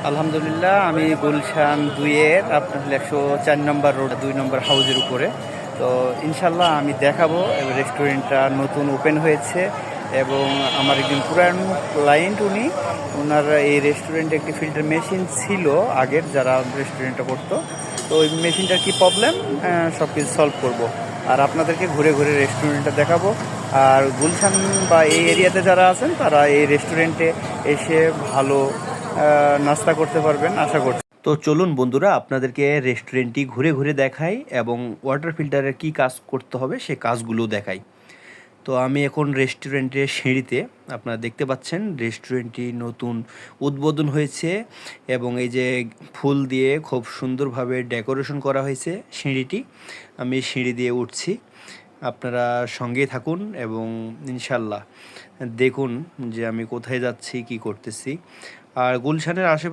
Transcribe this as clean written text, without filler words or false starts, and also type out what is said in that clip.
আলহামদুলিল্লাহ, আমি গুলশান 2-এর আপনার 104 নম্বর রোড 2 নম্বর হাউজের উপরে। তো ইনশাল্লাহ আমি দেখাবো। রেস্টুরেন্টটা নতুন ওপেন হয়েছে এবং আমার একজন পুরানো ক্লায়েন্ট, ওনার এই রেস্টুরেন্টে একটি ফিল্টার মেশিন ছিল আগের, যারা রেস্টুরেন্টটা করতো। তো ওই মেশিনটার কী প্রবলেম, সব কিছু সলভ করবো আর আপনাদেরকে ঘুরে ঘুরে রেস্টুরেন্টটা দেখাবো। আর গুলশান বা এই এরিয়াতে যারা আছেন তারা এই রেস্টুরেন্টে এসে ভালো নাস্তা করতে পারবেন আশা করছি। তো চলুন বন্ধুরা, আপনাদেরকে রেস্টুরেন্টটি ঘুরে ঘুরে দেখাই এবং ওয়াটার ফিল্টারের কী কাজ করতে হবে সে কাজগুলো দেখাই। তো আমি এখন রেস্টুরেন্টের সিঁড়িতে, আপনারা দেখতে পাচ্ছেন রেস্টুরেন্টটি নতুন উদ্বোধন হয়েছে এবং এই যে ফুল দিয়ে খুব সুন্দরভাবে ডেকোরেশন করা হয়েছে সিঁড়িটি। আমি সিঁড়ি দিয়ে উঠছি, আপনারা সঙ্গেই থাকুন এবং ইনশাল্লাহ দেখুন যে আমি কোথায় যাচ্ছি, কি করতেছি। আর গুলশানের আশেপাশে